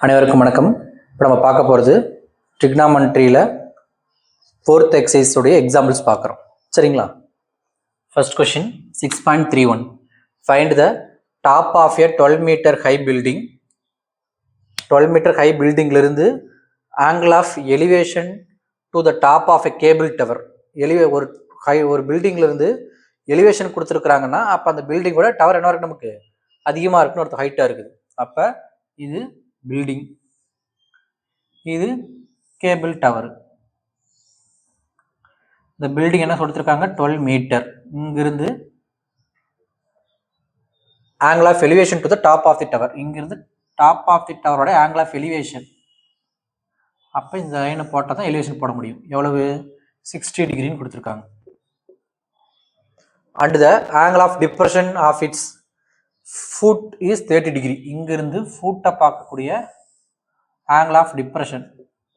அனைவருக்கும் வணக்கம். இப்போ நம்ம பார்க்க போகிறது ட்ரிக்னாமெண்ட்ரியில் 4th எக்ஸசைஸ் உடைய எக்ஸாம்பிள்ஸ் பார்க்குறோம். சரிங்களா? First question 6.31. Find the top of a 12 metre high building. 12 metre high பில்டிங்லேருந்து angle of elevation to the top of a cable tower. ஒரு பில்டிங்லேருந்து எலிவேஷன் கொடுத்துருக்குறாங்கன்னா அப்போ அந்த பில்டிங்கோட டவர் என்ன இருக்குது, நமக்கு அதிகமாக இருக்குன்னு ஒருத்தர் ஹைட்டாக இருக்குது. அப்போ இது பில்டிங், இது கேபிள் டவர். இந்த பில்டிங் என்ன கொடுத்துருக்காங்க, 12 மீட்டர். இங்கிருந்து angle of elevation to the top of the tower. இங்கிருந்து டாப் ஆஃப் தி டவரோட ஆங்கிள் ஆஃப் எலிவேஷன். அப்போ இந்த லைனை போட்டால் தான் எலிவேஷன் போட முடியும். எவ்வளவு? 60 டிகிரின்னு கொடுத்துருக்காங்க. And the angle of depression of its foot is 30 degree. இங்கிருந்து ஃபுட்டை பார்க்கக்கூடிய angle of depression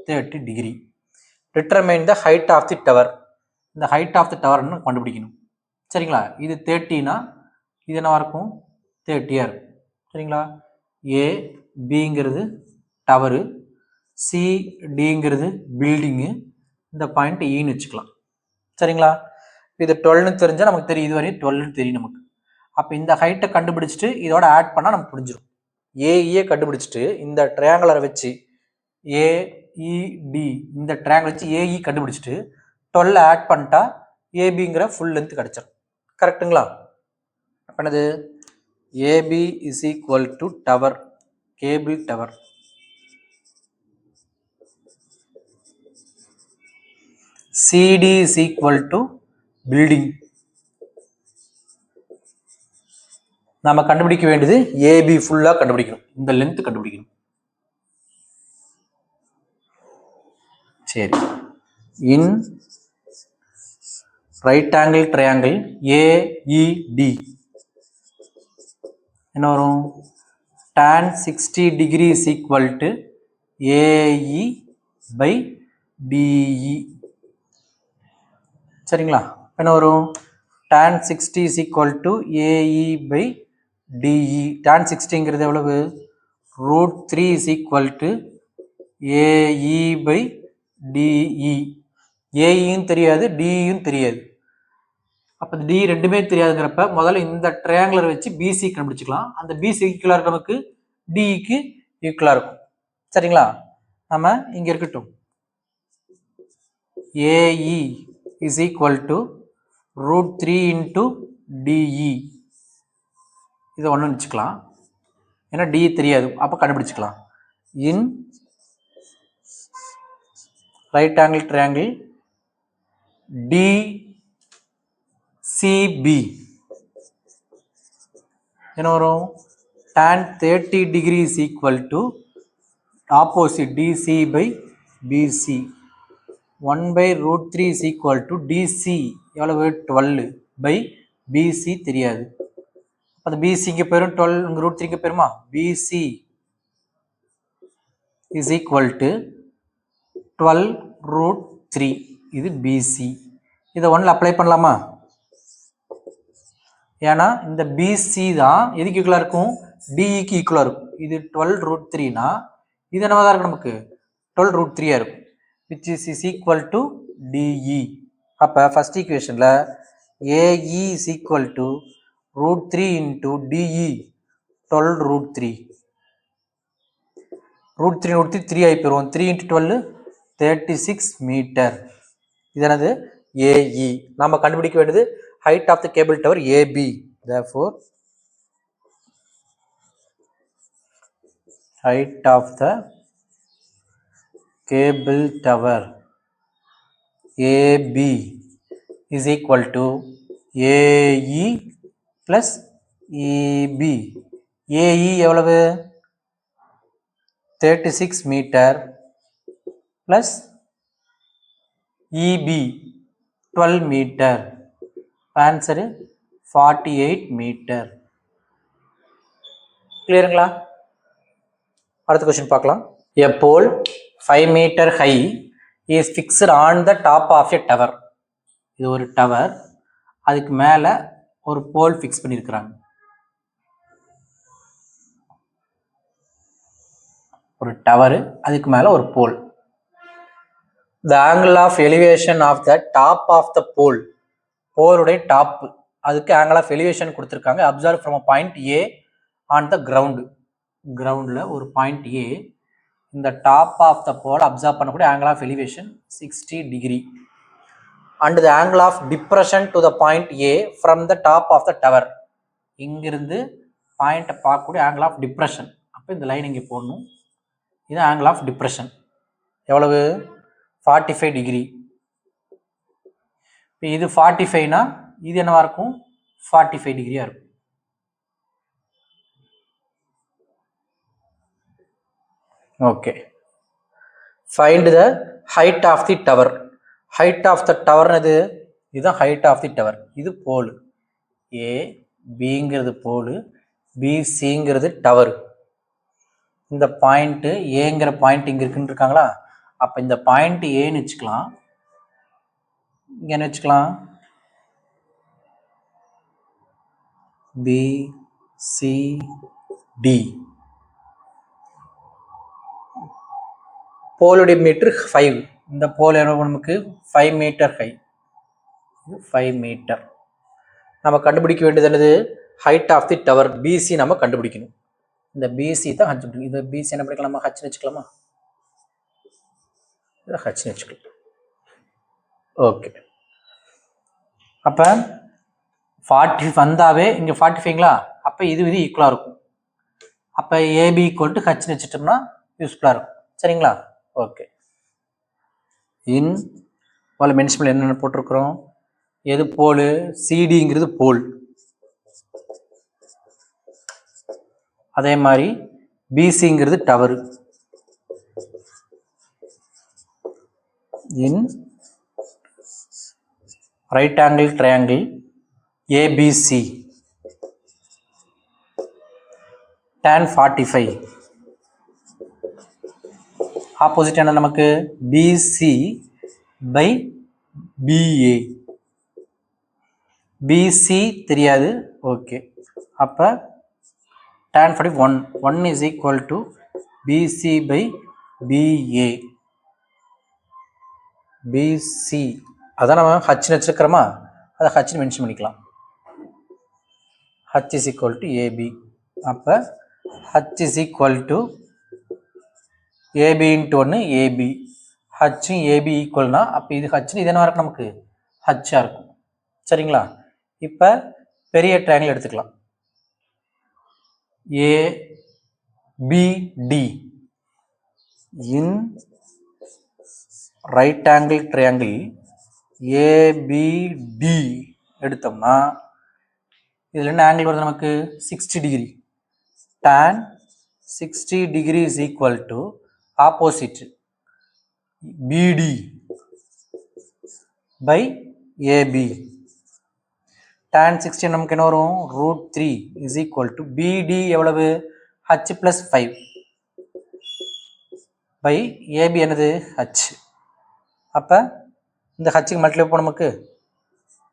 30 degree. Determine the height of the tower. இந்த height of the tower கண்டுபிடிக்கணும். சரிங்களா? இது 30னா இது என்ன இருக்கும், 30 இருக்கும். சரிங்களா? A Bங்கிறது டவரு, C Dங்கிறது பில்டிங்கு, இந்த பாயிண்ட் Eன்னு வச்சுக்கலாம். சரிங்களா? இது 12ன்னு தெரிஞ்சால் நமக்கு தெரியும், இது வரையும் 12ன்னு தெரியும் நமக்கு. அப்போ இந்த ஹைட்டை கண்டுபிடிச்சிட்டு இதோட ஆட் பண்ணால் நமக்கு புரிஞ்சிடும். ஏஇயை கண்டுபிடிச்சிட்டு இந்த ட்ரையாங்குலரை வச்சு ஏஇடி இந்த ட்ரையாங்கிள் வச்சு ஏஇ கண்டுபிடிச்சிட்டு 12 ஆட் பண்ணிட்டா ஏபிங்கிற ஃபுல் லென்த் கிடச்சிடும். கரெக்டுங்களா? என்னது, AB is equal to tower, cable tower. CD is equal to building. நம்ம கண்டுபிடிக்க வேண்டியது ஏபி ஃபுல்லாக கண்டுபிடிக்கணும், இந்த லென்த் கண்டுபிடிக்கணும். சரி, in right angle triangle AED என்ன வரும், tan 60 degree is equal to AE by DE. சரிங்களா? என்ன வரும், tan 60 is equal to AE by DE. tan 60ங்கிறது எவ்வளவு, √3 is equal to AE by DE. ஏஇயும் தெரியாது, டிஇயும் தெரியாது. அப்போ டி ரெண்டுமே தெரியாதுங்கிறப்ப முதல்ல இந்த ட்ரையாங்குலர் வச்சு பிசி கண்டுபிடிச்சிக்கலாம். அந்த பிசி ஈக்குவலாக இருக்க நமக்கு டிஇக்கு ஈக்குவலாக இருக்கும். சரிங்களா? நம்ம இங்கே இருக்கட்டும், AE is equal to √3 into DE. இதை ஒன்று வச்சுக்கலாம், ஏன்னா டிஇ தெரியாது, அப்போ கண்டுபிடிச்சிக்கலாம். In right angle triangle DCB என்ன வரும், tan 30 degree is equal to opposite DC by BC. 1/√3 is equal to DC எவ்வளவு, 12 பை பிசி தெரியாது. அது பிசிக்கு பேரும் 12 √3க்கு பேருமா, பிசி இஸ் ஈக்குவல் டு 12√3. இது பிசி. இதை ஒன்றில் அப்ளை பண்ணலாமா? ஏன்னா இந்த பிசி தான் எதுக்கு ஈக்குவலாக இருக்கும், டிஇக்கு ஈக்குவலாக இருக்கும். இது 12√3னா இது என்னவா தான் இருக்கும், நமக்கு 12√3 இருக்கும், which is equal to DE. அப்போ ஃபர்ஸ்ட் ஈக்குவேஷனில் AE is equal to √3 into DE 12√3. √3 3 ஆகி போயிடும், 3 × 12 36 மீட்டர். இது என்னது, ஏஇ. நம்ம கண்டுபிடிக்க வேண்டியது height of the cable tower AB. Therefore height of the cable tower AB is equal to AE plus EB. AE எவ்வளவு, 36 metre plus EB 12 metre. Answer 48 metre. கிளியருங்களா? அடுத்த கொஸ்டின் பார்க்கலாம். A pole 5 metre high is fixed on the top of a tower. இது ஒரு tower, அதுக்கு மேலே ஒரு போல் fix பண்ணியிருக்கிறாங்க. ஒரு டவரு, அதுக்கு மேலே ஒரு pole. The angle of elevation of the top of the pole, போலுடைய டாப், அதுக்கு ஆங்கிள் ஆஃப் எலிவேஷன் கொடுத்துருக்காங்க. Observe from a point A on the ground, கிரவுண்டில் ஒரு பாயிண்ட் ஏ, இந்த top of the pole observe பண்ணக்கூடிய angle of elevation 60 degree. And the angle of depression to the point A from the top of the tower, இங்கிருந்து பாயிண்ட்டை பார்க்கக்கூடிய angle of depression. அப்போ இந்த line இங்கே போடணும். இது ஆங்கிள் ஆஃப் டிப்ரெஷன் எவ்வளவு? 45 டிகிரி. இப்போ இது 45னா இது என்னவா இருக்கும்? 45 டிகிரியா இருக்கும். Okay. Find the height of the tower. Height of the tower இது, இதுதான் ஹைட் ஆஃப் தி டவர். இது போல் ஏ, பிங்கிறது போல், பிசிங்கிறது டவர். இந்த பாயிண்ட்டு ஏங்கிற பாயிண்ட் இங்கே இருக்குன்னு இருக்காங்களா? அப்போ இந்த பாயிண்ட் ஏன்னு வச்சுக்கலாம். இங்கே என்ன வச்சுக்கலாம்? B C D. போலுடைய மீட்டர் 5. இந்த போல் நமக்கு 5 மீட்டர் ஹை, 5 மீட்டர். நம்ம கண்டுபிடிக்க வேண்டியது என்னது? Height of the tower BC நம்ம கண்டுபிடிக்கணும். இந்த பிசி தான் ஹச். இது பிசி என்ன பண்ணிக்கலாமா? ஹச்னு வச்சுக்கலாமா? இதை ஹச்னு வச்சுக்கலாம். ஓகே. அப்போ 40 வந்தாவே இங்கே 45ங்களா? அப்போ இது ஈக்குவலாக இருக்கும். அப்போ ஏபி ஈக்குவல் டு ஹச்னு வச்சுட்டோம்னா யூஸ்ஃபுல்லாக இருக்கும். சரிங்களா? ஓகே. இன் மென்ஷன் என்னென்ன போட்டிருக்கிறோம்? எது போல்? சிடிங்கிறது போல். அதே மாதிரி பிசிங்கிறது tower. In right angle triangle ABC tan 45. Opposite என்ன நமக்கு? BC by BA. பிசி தெரியாது. ஓகே. அப்போ tan 41 1 is equal to BC by BA. BC அதான் நம்ம ஹச்னு வச்சுருக்கிறோமா? அதை ஹச்னு மென்ஷன் பண்ணிக்கலாம். H is equal to AB. அப்போ H is equal to AB into 1 AB. ஹச்சும் ஏபி ஈக்குவல்னா அப்போ இது ஹச்னு இது என்ன இருக்கும்? நமக்கு ஹச்சாக இருக்கும். சரிங்களா? இப்போ பெரிய ட்ரையாங்கிள் எடுத்துக்கலாம். ABD in right angle triangle ABD எடுத்தோம்னா இதில் என்ன ஆங்கிள் வருது நமக்கு? 60 degree. tan 60 degree is equal to opposite BD by AB. tan 60 நமக்கு என்ன வரும்? √3 இஸ் ஈக்குவல் டு பிடி எவ்வளவு? ஹச் பிளஸ் 5 பை ஏபி என்னது? ஹச். அப்போ இந்த ஹச்சுக்கு மல்டிப்ளை பண்ண நமக்கு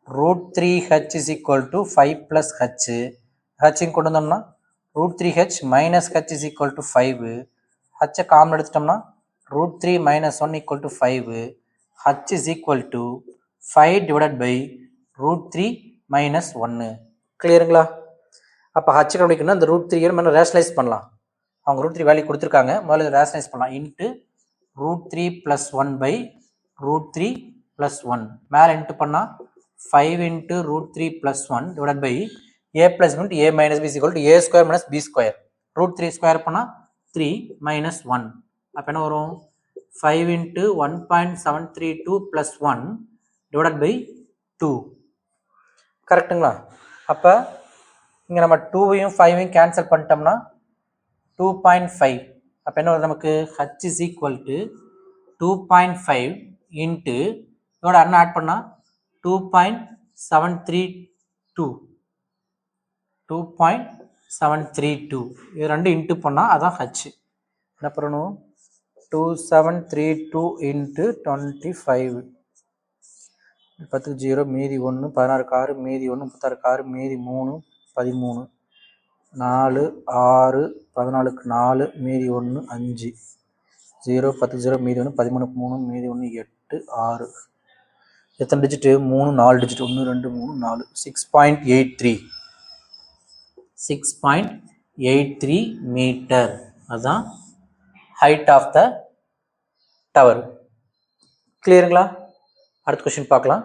√3h is equal to 5 plus H. ஹச்சுக்கு கொண்டு வந்தோம்னா √3h minus H is equal to 5. ஹச்சை காமன் எடுத்துட்டோம்னா √3 minus 1 equal to 5. H is equal to 5 divided by √3 minus 1. கிளியருங்களா? அப்போ ஹச் கண்டுபிடிக்கணும்னா இந்த √3 நம்ம ரேஷனலைஸ் பண்ணலாம். அவங்க √3 வேல்யூ கொடுத்துருக்காங்க. முதல்ல ரேஷனலைஸ் பண்ணலாம். இன்ட்டு √3 ப்ளஸ் 1 பை √3 ப்ளஸ் 1 மேலே இன்ட்டு பண்ணால் 5 into √3 plus 1 divided by a plus b into a minus b is equal to a square minus b square. √3 square பண்ணா 3 minus 1. அப்போ என்ன வரும்? 5 into 1.732 plus 1 divided by 2. கரெக்டுங்களா? அப்போ இங்கே நம்ம 2வையும் 5வையும் கேன்சல் பண்ணிட்டோம்னா 2.5. அப்போ என்ன வருது நமக்கு? h is equal to 2.5 into இதோட அண்ணா ஆட் பண்ணால் 2.732. 2.732 இது ரெண்டு இன்ட்டு பண்ணால் அதான் ஹச். என்ன பண்ணணும்? 2732 இன்ட்டு 25. 10 0 மீதி 1 16 6 மீதி 1 36 6 மீதி 3 13. 4 6 14க்கு 4 மீதி 1 5 0 10 0 மீதி 1 13 3 மீதி 1 8 6 எத்தனை டிஜிட் 3 4 டிஜிட் 1 2 3 4 6.83 6.83 மீட்டர் அதுதான் ஹைட் ஆஃப் த டவர். கிளியருங்களா? அடுத்த கொஸ்டின் பார்க்கலாம்.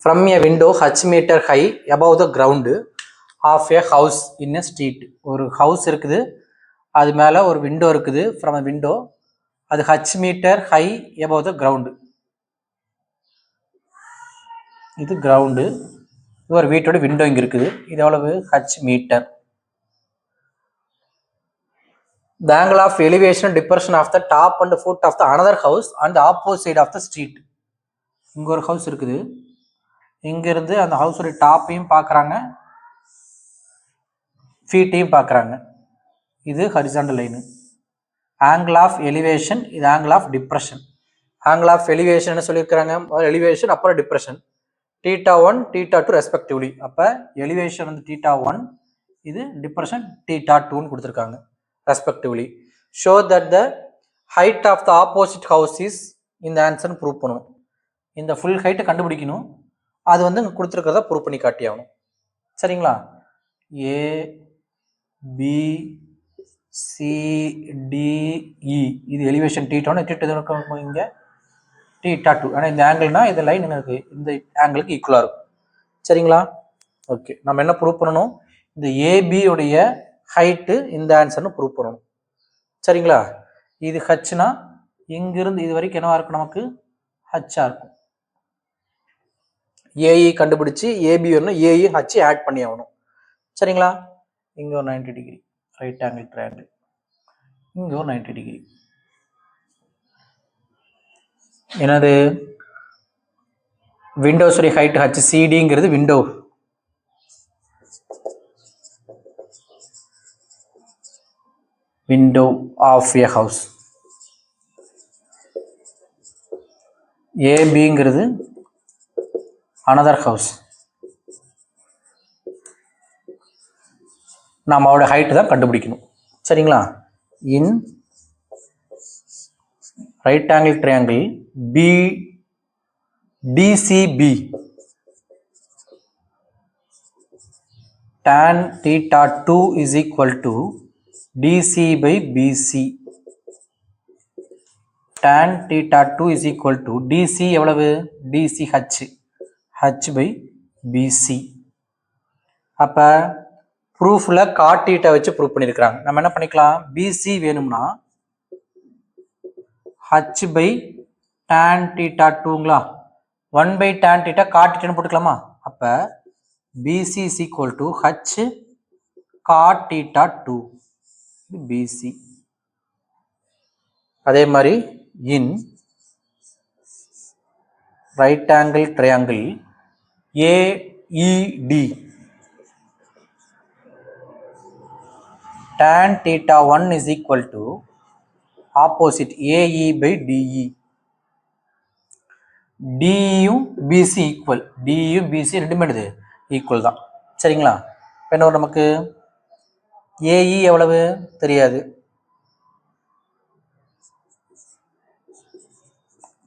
From a window h metre high above the ground of a house in a street. ஒரு ஹவுஸ் இருக்குது, அது மேலே ஒரு விண்டோ இருக்குது. ஃப்ரம் அ விண்டோ, அது h metre high above the ground. இது கிரவுண்டு, இது ஒரு வீட்டோட விண்டோ இங்கே இருக்குது. இது எவ்வளவு? h metre. The angle of elevation and depression of the top and foot of the another house on the opposite side of the street. இங்கே ஒரு ஹவுஸ் இருக்குது, இங்கிருந்து அந்த ஹவுஸோட டாப்பையும் பார்க்குறாங்க, ஃபீட்டையும் பார்க்குறாங்க. இது horizontal line. Angle of elevation, இது angle of depression. Angle of elevation என்ன சொல்லியிருக்கிறாங்க? எலிவேஷன் அப்புறம் டிப்ரெஷன், θ1 θ2 ரெஸ்பெக்டிவ்லி. அப்போ எலிவேஷன் வந்து θ1, இது டிப்ரெஷன் θ2ன்னு கொடுத்துருக்காங்க respectively. Show that the height of the opposite house is இந்த ஆன்சர்னு ப்ரூவ் பண்ணணும். இந்த ஃபுல் ஹைட்டை கண்டுபிடிக்கணும், அது வந்து இங்கே கொடுத்துருக்கிறத ப்ரூவ் பண்ணி காட்டி ஆகணும். சரிங்களா? ABCDE இது எலிவேஷன் θ1, இங்கே θ2. ஆனால் இந்த ஆங்கிள்னா இந்த லைன் என்ன இருக்குது? இந்த ஆங்கிளுக்கு ஈக்குவலாக இருக்கும். சரிங்களா? ஓகே, நம்ம என்ன ப்ரூவ் பண்ணணும்? இந்த ஏபியுடைய ஹைட்டு இந்த ஆன்சர்னு ப்ரூவ் பண்ணணும். சரிங்களா? இது ஹச்னா இங்கிருந்து இது வரைக்கும் என்னவா இருக்கும்? நமக்கு ஹச்சாக இருக்கும். ஏஇ கண்டுபிடிச்சி ஏபி வரணும், ஏஇ ஹச் ஆட் பண்ணி ஆகணும். சரிங்களா? இங்கே ஒரு 90 டிகிரி ரைட் ஆங்கிள் ட்ரையாங்கிள், இங்கே ஒரு 90 டிகிரி. என்னது? விண்டோஸுடைய ஹைட் HCDங்கிறது window. Window of a house. ஏபிங்கிறது another house. நாம் அவரோட ஹைட்டு தான் கண்டுபிடிக்கணும். சரிங்களா? In right angle triangle DCB tan θ2 is equal to DC by BC. tan θ2 is equal to DC எவ்வளவு? DCH, H by BC. அப்போ ப்ரூஃபில் காட் θ வச்சு ப்ரூவ் பண்ணியிருக்கிறாங்க. நம்ம என்ன பண்ணிக்கலாம்? BC வேணும்னா H by tan θ2ங்களா, 1 by tan θ காட் θன்னு போட்டுக்கலாமா? அப்போ BC is equal to H cot θ2, BC. அதே மாதிரி in right angle triangle AED tan θ1 is equal to opposite AE by DE. DEயும் BC ஈக்குவல், DEயும் BC ரெண்டுமே எடுது ஈக்குவல் தான். சரிங்களா? இப்போ என்ன நமக்கு AE எவ்வளவு தெரியாது,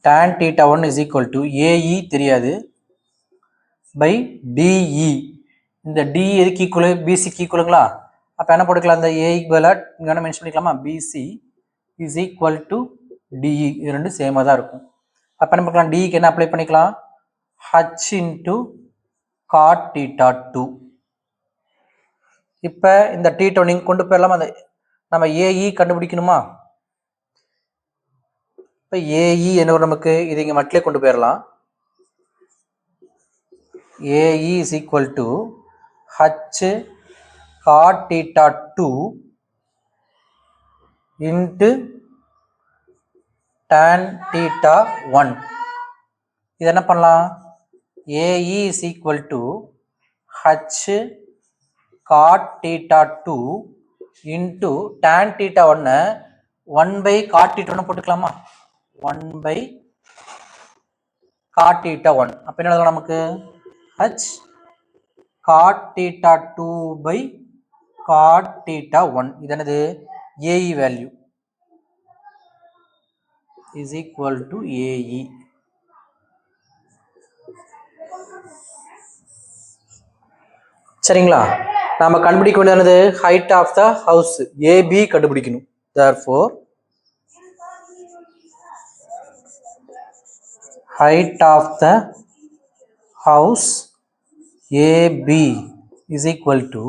tan θ1 is equal to AE தெரியாது by DE. இந்த DE எதுக்கு ஈக்குவல்? BCக்கு ஈக்குவலுங்களா? அப்போ என்ன போட்டுக்கலாம்? அந்த ஏக்கு பதிலாக இங்கே மென்ஷன் பண்ணிக்கலாமா? BC is equal to DE. இது ரெண்டும் சேமாக தான் இருக்கும். அப்போ என்ன பண்ணிக்கலாம்? டிக்கு என்ன அப்ளை பண்ணிக்கலாம்? H into cot θ2. இப்போ இந்த θ1 நீங்கள் கொண்டு போயிடலாமா? அந்த நம்ம AE கண்டுபிடிக்கணுமா? இப்போ AE என்ன நமக்கு இது இங்கே மட்டிலே கொண்டு போயிடலாம். AE is equal to H cot θ2 into tan θ1. இது என்ன பண்ணலாம்? AE is equal to H cot θ2 into tan θ1 1 by cot θ1 போட்டுக்கலாமா? 1 by cot θ1. அப்போ என்ன நமக்கு H cot theta 2 by cot theta 1. இது என்னது AE value is equal to AE. சரிங்களா? நாம கண்டுபிடிக்க வேண்டியது height of the house AB கண்டுபிடிக்கணும். Therefore height of the house AB is equal to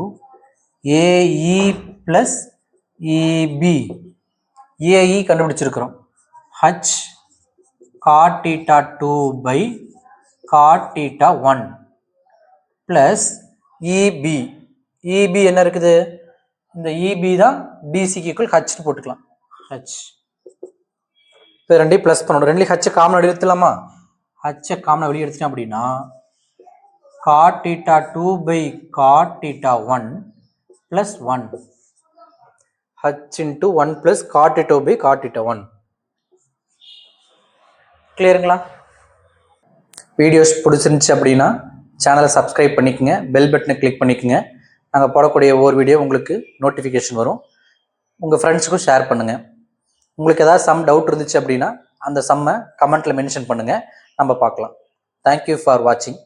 AE plus EB. AE கண்டுபிடிச்சிருக்கிறோம். H cot theta 2 by cot theta 1 plus EB. EB என்ன இருக்குது? இந்த EB தான் BCக்கு equal H போட்டுக்கலாம். H. இப்போ ரெண்டையும் plus பண்ணணும். ரெண்டுலையும் H common வெளியே எடுத்துலாமா? H காமன் வெளியே எடுத்துட்டோம் அப்படின்னா cot theta 2 by cot theta 1 plus 1. H into 1 plus cot theta 2 by cot theta 1. கிளியருங்களா? Videos பிடிச்சிருந்துச்சு அப்படின்னா சேனலை சப்ஸ்கிரைப் பண்ணிக்கோங்க, பெல் பட்டனை கிளிக் பண்ணிக்கோங்க. நாங்கள் போடக்கூடிய ஒவ்வொரு வீடியோ உங்களுக்கு நோட்டிஃபிகேஷன் வரும். உங்கள் ஃப்ரெண்ட்ஸுக்கும் ஷேர் பண்ணுங்கள். உங்களுக்கு ஏதாவது சம் டவுட் இருந்துச்சு அப்படின்னா அந்த சம்மை கமெண்ட்டில் மென்ஷன் பண்ணுங்கள், நம்ம பார்க்கலாம். தேங்க்யூ ஃபார் வாட்சிங்.